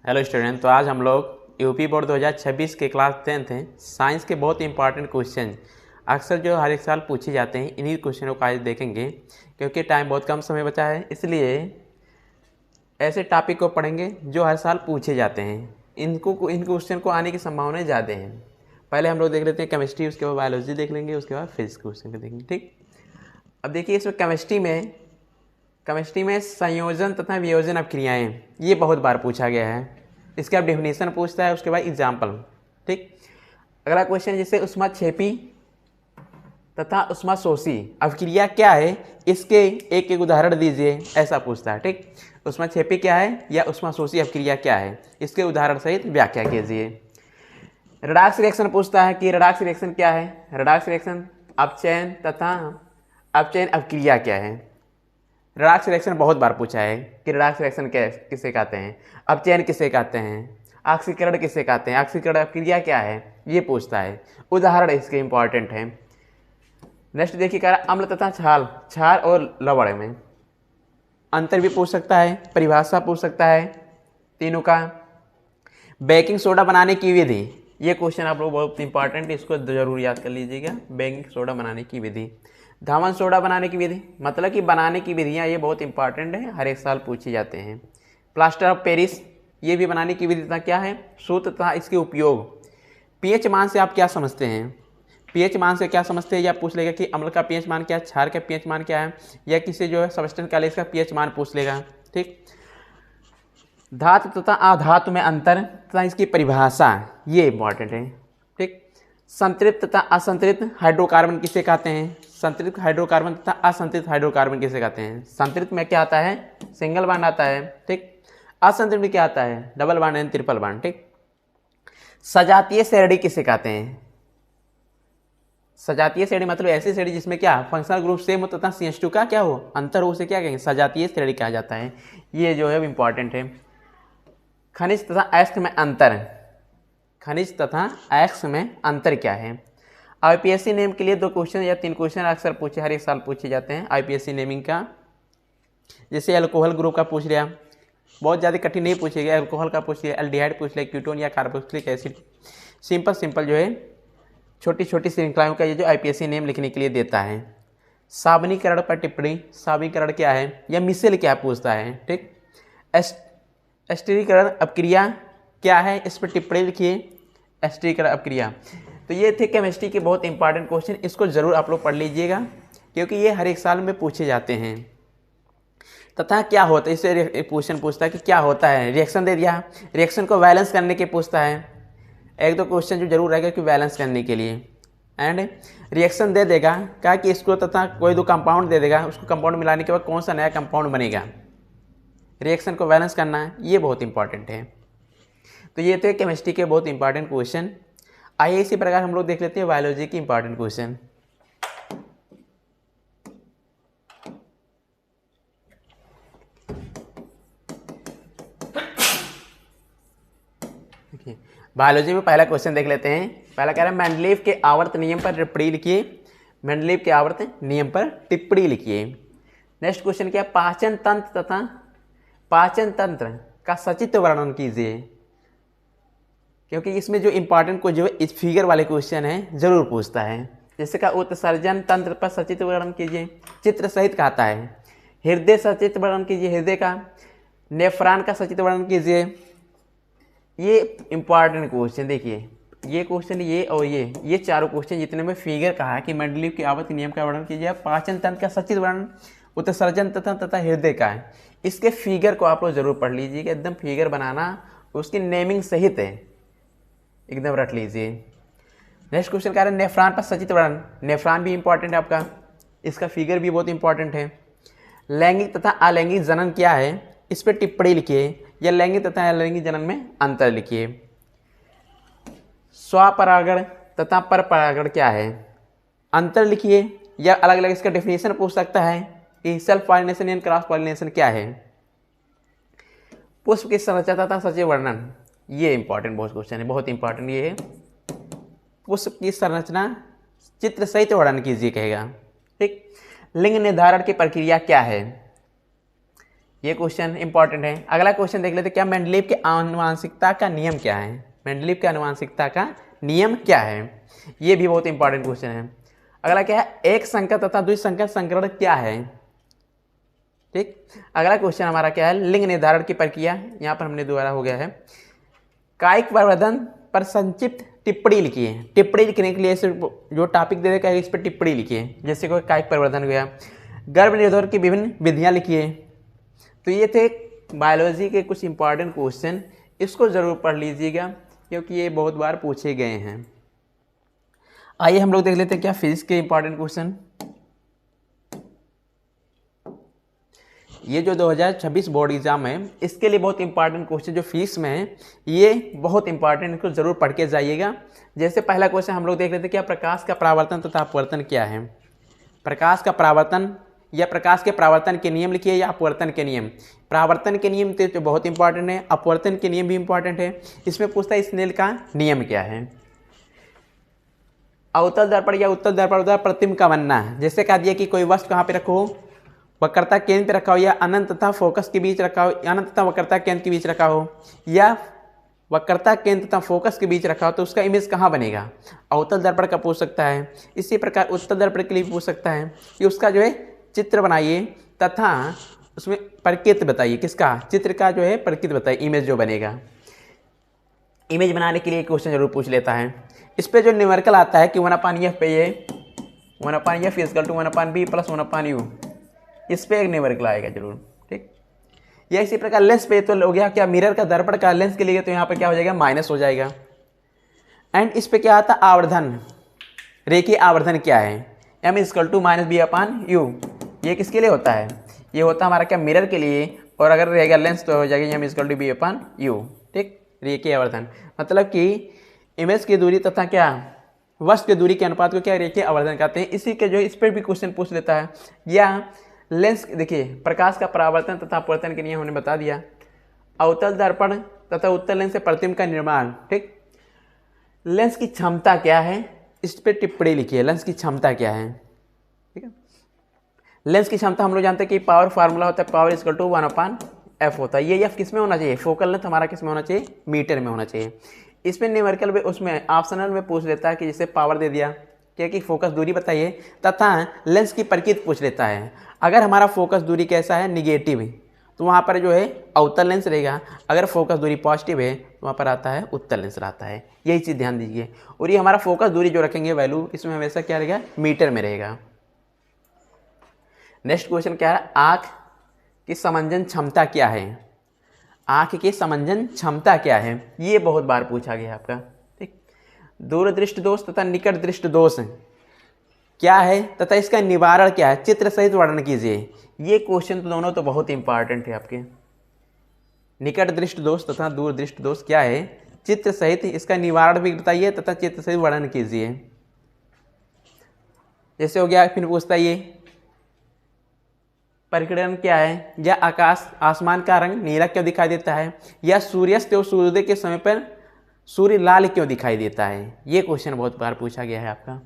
Hello student. तो आज हम लोग यूपी बोर्ड 2026 के क्लास 10th हैं साइंस के बहुत इंपॉर्टेंट क्वेश्चन अक्सर जो हर एक साल पूछे जाते हैं, इन्हीं क्वेश्चनों को आज देखेंगे। क्योंकि टाइम बहुत कम समय बचा है, इसलिए ऐसे टॉपिक को पढ़ेंगे जो हर साल पूछे जाते हैं। इन क्वेश्चन को आने की संभावनाएं ज़्यादा हैं। पहले हम लोग देख लेते हैं केमिस्ट्री, उसके बाद बायोलॉजी देख लेंगे, उसके बाद फिजिक्स क्वेश्चन को देखेंगे। ठीक, अब देखिए इसमें केमिस्ट्री में संयोजन तथा वियोजन अपक्रियाएं ये बहुत बार पूछा गया है। इसका डेफिनेशन पूछता है, उसके बाद एग्जाम्पल। ठीक, अगला क्वेश्चन जैसे ऊष्माक्षेपी तथा ऊष्माशोषी अपक्रिया क्या है, इसके एक एक उदाहरण दीजिए, ऐसा पूछता है। ठीक, ऊष्माक्षेपी क्या है या ऊष्माशोषी अपक्रिया क्या है, इसके उदाहरण सहित व्याख्या कीजिए। रेडॉक्स रिएक्शन पूछता है कि रेडॉक्स रिएक्शन क्या है। रेडॉक्स रिएक्शन अपचयन तथा अपचयन अपक्रिया क्या है। रेडॉक्स रिएक्शन बहुत बार पूछा है कि रेडॉक्स रिएक्शन किसे कहते हैं, अपचयन किसे कहते हैं, ऑक्सीकरण किसे कहते हैं, ऑक्सीकरण अपक्रिया क्या है, ये पूछता है। उदाहरण इसके इंपॉर्टेंट हैं। नेक्स्ट देखिए कह रहा अम्ल तथा क्षार और लवण में अंतर भी पूछ सकता है, परिभाषा पूछ सकता है तीनों का। बेकिंग सोडा बनाने की विधि, ये क्वेश्चन आप लोग बहुत इंपॉर्टेंट, इसको जरूर याद कर लीजिएगा। बेकिंग सोडा बनाने की विधि, धावन सोडा बनाने की विधि, मतलब कि बनाने की विधियाँ ये बहुत इंपॉर्टेंट है, हर एक साल पूछे जाते हैं। प्लास्टर ऑफ पेरिस, ये भी बनाने की विधि तथा क्या है, सूत्र तथा इसके उपयोग। पीएच मान से आप क्या समझते हैं, पीएच मान से क्या समझते हैं, या पूछ लेगा कि अम्ल का पीएच मान क्या है, क्षार का पीएच मान क्या है, या किसी जो है सब्सटेंस का इसका पीएच मान पूछ लेगा। ठीक, धातु तथा अधातु में अंतर तथा इसकी परिभाषा, ये इंपॉर्टेंट है। ठीक, संतृप्त तथा असंतृप्त हाइड्रोकार्बन किसे कहते हैं, संतृप्त हाइड्रोकार्बन तथा असंतृप्त हाइड्रोकार्बन किसे कहते हैं। संतृप्त में क्या आता है, सिंगल बॉन्ड आता है। ठीक, असंतृप्त में क्या आता है, double bond and triple bond. ठीक, सजातीय श्रेणी किसे कहते हैं। सजातीय श्रेणी मतलब ऐसी श्रेणी जिसमें क्या फंक्शनल ग्रुप सेम हो तथा CH2 का क्या हो, अंतर हो, उसे क्या कहेंगे, सजातीय श्रेणी कहा जाता है। ये जो है इंपॉर्टेंट है। खनिज तथा अयस्क में अंतर, खनिज तथा अयस्क में अंतर क्या है। IPSC नेम के लिए 2 क्वेश्चन या 3 क्वेश्चन अक्सर पूछे, हर एक साल पूछे जाते हैं IPSC नेमिंग का। जैसे अल्कोहल ग्रुप का पूछ लिया, बहुत ज़्यादा कठिन नहीं पूछेगा, अल्कोहल का पूछ लिया, एल्डिहाइड पूछ लिया, कीटोन या कार्बोक्सिलिक एसिड। सिंपल जो है छोटी छोटी श्रृंखलाओं का ये जो IPSC नेम लिखने के लिए देता है। साबनीकरण पर टिप्पणी, साबनीकरण क्या है या मिसेल क्या पूछता है। ठीक, स्टीरीकरण अपक्रिया क्या है, इस पर टिप्पणी लिखिए, स्टीरीकरण अपक्रिया। तो ये थे केमिस्ट्री के बहुत इंपॉर्टेंट क्वेश्चन, इसको जरूर आप लोग पढ़ लीजिएगा क्योंकि ये हर एक साल में पूछे जाते हैं। तथा क्या होता है, इससे क्वेश्चन पूछता है कि क्या होता है, रिएक्शन दे दिया, रिएक्शन को बैलेंस करने के पूछता है। 1-2 क्वेश्चन जो जरूर रहेगा कि बैलेंस करने के लिए, एंड रिएक्शन दे देगा क्या कि इसको, तथा कोई 2 कंपाउंड दे देगा, उसको कंपाउंड मिलाने के बाद कौन सा नया कंपाउंड बनेगा, रिएक्शन को बैलेंस करना है, ये बहुत इंपॉर्टेंट है। तो ये थे केमिस्ट्री के बहुत इंपॉर्टेंट क्वेश्चन। आइए इसी प्रकार हम लोग देख लेते हैं बायोलॉजी के इंपॉर्टेंट क्वेश्चन। देखिए बायोलॉजी में पहला क्वेश्चन देख लेते हैं। पहला कह रहा है मेंडलीव के आवर्त नियम पर टिप्पणी लिखिए, मेंडलीव के आवर्त नियम पर टिप्पणी लिखिए। नेक्स्ट क्वेश्चन क्या है, पाचन तंत्र तथा पाचन तंत्र का सचित्र वर्णन कीजिए। क्योंकि इसमें जो इंपॉर्टेंट को जो इस फिगर वाले क्वेश्चन है जरूर पूछता है। जैसे का उत्सर्जन तंत्र पर सचित्र वर्णन कीजिए, चित्र सहित कहता है। हृदय सचित्र वर्णन कीजिए, हृदय का। नेफ्रॉन का सचित्र वर्णन कीजिए। ये इंपॉर्टेंट क्वेश्चन, देखिए ये क्वेश्चन, ये और ये चारों क्वेश्चन जितने में फिगर कहा है कि मेंडलीव के आवर्त नियम का वर्णन कीजिए, पाचन तंत्र का सचित्र वर्णन, उत्सर्जन तथा हृदय का है। इसके फिगर को आप लोग जरूर पढ़ लीजिएगा, एकदम फिगर बनाना, उसकी नेमिंग सहित है, एकदम रट लीजिए। नेक्स्ट क्वेश्चन कह रहा है नेफ्रॉन पर सचित्र वर्णन, नेफ्रॉन भी इंपॉर्टेंट है आपका, इसका फिगर भी बहुत इंपॉर्टेंट है। लैंगिक तथा अलैंगिक जनन क्या है, इस पर टिप्पणी लिखिए, या लैंगिक तथा अलैंगिक जनन में अंतर लिखिए। स्वपरागण तथा परपरागण क्या है, अंतर लिखिए, या अलग अलग इसका डेफिनेशन पूछ सकता है कि self pollination and cross pollination क्या है। पुष्प की संरचना तथा सचित्र वर्णन, ये इंपॉर्टेंट बहुत क्वेश्चन है, बहुत इंपॉर्टेंट ये है। पुष्प की संरचना चित्र सहित वर्णन कीजिए कहेगा। ठीक, लिंग निर्धारण की प्रक्रिया क्या है, ये क्वेश्चन इंपॉर्टेंट है। अगला क्वेश्चन देख लेते, क्या मेंडलीव के आनुवांशिकता का नियम क्या है? मेंडलीव के आनुवांशिकता का नियम क्या है? ये भी बहुत इंपॉर्टेंट क्वेश्चन है। अगला क्या है, एक संकर तथा द्विसंकर संकरण क्या है? ठीक। अगला क्वेश्चन हमारा क्या है, लिंग निर्धारण की प्रक्रिया, यहाँ पर हमने दोबारा हो गया है। कायिक प्रवर्धन पर संक्षिप्त टिप्पणी लिखिए। टिप्पणी लिखने के लिए जो टॉपिक दे देगा इस पर टिप्पणी लिखिए। जैसे कोई कायिक प्रवर्धन हो गया, गर्भ निरोधन की विभिन्न विधियाँ लिखिए। तो ये थे बायोलॉजी के कुछ इंपॉर्टेंट क्वेश्चन, इसको ज़रूर पढ़ लीजिएगा क्योंकि ये बहुत बार पूछे गए हैं। आइए हम लोग देख लेते हैं क्या फिजिक्स के इंपॉर्टेंट क्वेश्चन। ये जो 2026 बोर्ड एग्जाम है इसके लिए बहुत इंपॉर्टेंट क्वेश्चन जो फिजिक्स में है, ये बहुत इंपॉर्टेंट, इसको जरूर पढ़ के जाइएगा। जैसे पहला क्वेश्चन हम लोग देख लेते हैं, क्या प्रकाश का परावर्तन तथा अपवर्तन क्या है? प्रकाश का परावर्तन या प्रकाश के परावर्तन के नियम लिखिए या अपवर्तन के नियम। परावर्तन के नियम तो बहुत इंपॉर्टेंट है, अपवर्तन के नियम भी इंपॉर्टेंट है। इसमें पूछता है स्नेल का नियम क्या है? अवतल दर्पण या उत्तल दर्पण द्वारा प्रतिबिंब का बनना है। जैसे कहा दिया कि कोई वस्तु कहाँ पे रखो, वक्रता केंद्र पे रखा हो, या अनंत तथा फोकस के बीच रखा हो, अनंत तथा वक्रता केंद्र के बीच रखा हो, या वक्रता केंद्र तथा फोकस के बीच रखा हो, तो उसका इमेज कहाँ बनेगा? अवतल दर्पण का पूछ सकता है। इसी प्रकार उत्तल दर्पण के लिए पूछ सकता है कि उसका जो है चित्र बनाइए तथा उसमें प्रकृति बताइए, किसका चित्र का जो है प्रकृति बताइए, इमेज जो बनेगा। इमेज बनाने के लिए क्वेश्चन जरूर पूछ लेता है। इस पर जो न्यूमेरिकल आता है कि 1/f पे ये 1/f equal to 1/b plus 1/u, इस पे एक न्यूमेरिकल आएगा जरूर। ठीक। या इसी प्रकार लेंस पे तो हो गया क्या, मिरर का दर्पण का लेंस के लिए तो यहाँ पर क्या हो जाएगा, माइनस हो जाएगा। एंड इस पे क्या आता है, आवर्धन, रेखीय आवर्धन क्या है, m इक्वल टू -b/u। ये किसके लिए होता है? ये होता है हमारा क्या, मिरर के लिए। और अगर रहेगा लेंस तो हो जाएगा m इक्वल टू b/u। ठीक। रेखीय आवर्धन मतलब कि इमेज की दूरी तथा क्या वस्तु की दूरी के अनुपात को क्या रेखीय आवर्धन कहते हैं। इसी के जो इस पर भी क्वेश्चन पूछ लेता है। या लेंस, देखिए प्रकाश का परावर्तन तथा अपवर्तन के नियम हमने बता दिया। अवतल दर्पण तथा उत्तल लेंस से प्रतिबिंब का निर्माण। ठीक। लेंस की क्षमता क्या है, इस पर टिप्पणी लिखिए। लेंस की क्षमता क्या है? ठीक है। लेंस की क्षमता हम लोग जानते हैं कि पावर फार्मूला होता है, पावर इक्वल टू 1/f होता है। ये f किस में होना चाहिए, फोकल लेंथ हमारा किस में होना चाहिए, मीटर में होना चाहिए। इसमें न्यूमेरिकल में उसमें ऑप्शनल में पूछ लेता है कि जैसे पावर दे दिया, क्या कि फोकस दूरी बताइए, तथा लेंस की प्रकृति पूछ लेता है। अगर हमारा फोकस दूरी कैसा है, निगेटिव है, तो वहाँ पर जो है अवतल लेंस रहेगा। अगर फोकस दूरी पॉजिटिव है तो वहाँ पर आता है उत्तल लेंस रहता है। यही चीज़ ध्यान दीजिए। और ये हमारा फोकस दूरी जो रखेंगे वैल्यू, इसमें हमेशा क्या रहेगा, मीटर में रहेगा। नेक्स्ट क्वेश्चन क्या है, आँख की समंजन क्षमता क्या है? आँख की समंजन क्षमता क्या है? ये बहुत बार पूछा गया आपका। ठीक। दूरदृष्टि दोष तथा निकट दृष्टि दोष क्या है तथा इसका निवारण क्या है, चित्र सहित वर्णन कीजिए। ये क्वेश्चन तो दोनों तो बहुत इंपॉर्टेंट है आपके। निकट दृष्टि दोष तथा दूर दृष्टि दोष क्या है, चित्र सहित इसका निवारण भी बताइए तथा चित्र सहित वर्णन कीजिए। जैसे हो गया, फिर पूछता है ये परिकिरण क्या है, या आकाश आसमान का रंग नीला क्यों दिखाई देता है, या सूर्यास्त और सूर्योदय के समय पर सूर्य लाल क्यों दिखाई देता है। ये क्वेश्चन बहुत बार पूछा गया है आपका।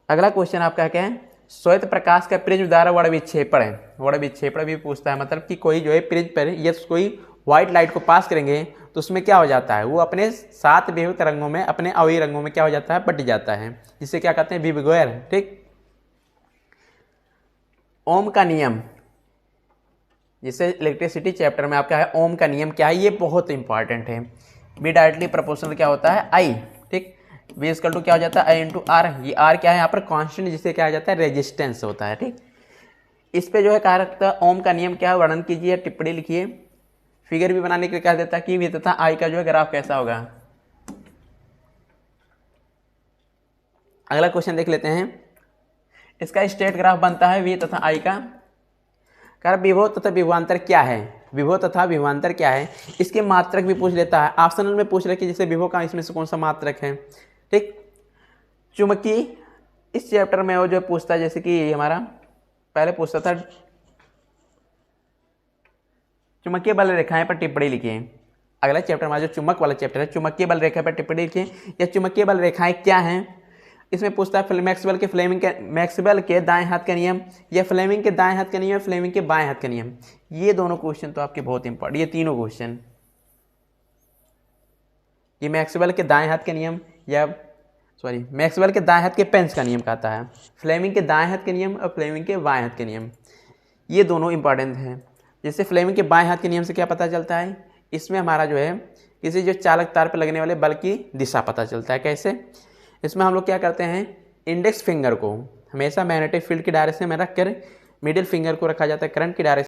अगला क्वेश्चन आपका क्या है, श्वेत प्रकाश का प्रिज्म द्वारा वर्ण विक्षेपण है। वर्ण विक्षेपण भी पूछता है, मतलब कि कोई जो है प्रिज्म पर या कोई व्हाइट लाइट को पास करेंगे तो उसमें क्या हो जाता है, वो अपने 7 विविध रंगों में, अपने अवयवी रंगों में क्या हो जाता है, बट जाता है, जिसे क्या कहते हैं, विबग्योर। ठीक। ओम का नियम, जिसे इलेक्ट्रिसिटी चैप्टर में आपका है, ओम का नियम क्या है, ये बहुत इंपॉर्टेंट है। बी डायरेक्टली प्रोपोर्शनल क्या होता है, आई। ठीक। बी इक्वल टू क्या हो जाता है, आई इंटू आर। ये आर क्या है यहाँ पर, कांस्टेंट, जिसे क्या आ जाता है, रेजिस्टेंस होता है। ठीक। इस पे जो है कहा रखता है ओम का नियम क्या है, वर्णन कीजिए, टिप्पणी लिखिए। फिगर भी बनाने के लिए कह देता है कि वी तथा आई का जो है ग्राफ कैसा होगा। अगला क्वेश्चन देख लेते हैं। इसका स्ट्रेट ग्राफ बनता है वी तथा आई का। कारण विभव तथा विभवांतर क्या है, विभव तथा विभवांतर क्या है। इसके मात्रक भी पूछ लेता है, ऑप्शनल में पूछ रहे जैसे विभव का इसमें से कौन सा मात्रक है। ठीक। चुंबकीय इस चैप्टर में वो जो पूछता है, जैसे कि हमारा पहले पूछता था चुंबकीय बल रेखाएं पर टिप्पणी लिखिए। अगला चैप्टर हमारा जो चुंबक वाला चैप्टर है, चुंबकीय बल रेखा पर टिप्पणी लिखिए, या चुंबकीय बल रेखाएं क्या हैं, इसमें पूछता है मैक्सवेल के दाएं हाथ का नियम, या फ्लेमिंग के दाएं हाथ का नियम, फ्लेमिंग के बाएं हाथ का नियम। ये दोनों क्वेश्चन तो आपके बहुत इंपॉर्टेंट, ये तीनों क्वेश्चन, ये मैक्सवेल के दाएं हाथ के नियम या मैक्सवेल के दाएं हाथ के पेंस का नियम कहता है, फ्लेमिंग के दाएं हाथ के नियम और फ्लेमिंग के बाएं हाथ के नियम, ये दोनों इंपॉर्टेंट हैं। जैसे फ्लेमिंग के बाएं हाथ के नियम से क्या पता चलता है, इसमें हमारा जो है किसी जो चालक तार पर लगने वाले बल की दिशा पता चलता है। कैसे, इसमें हम लोग क्या करते हैं, इंडेक्स फिंगर को हमेशा मैग्नेटिक फील्ड की डायरेक्शन में रख कर मिडिल फिंगर को रखा जाता है करंट की डायरेक्शन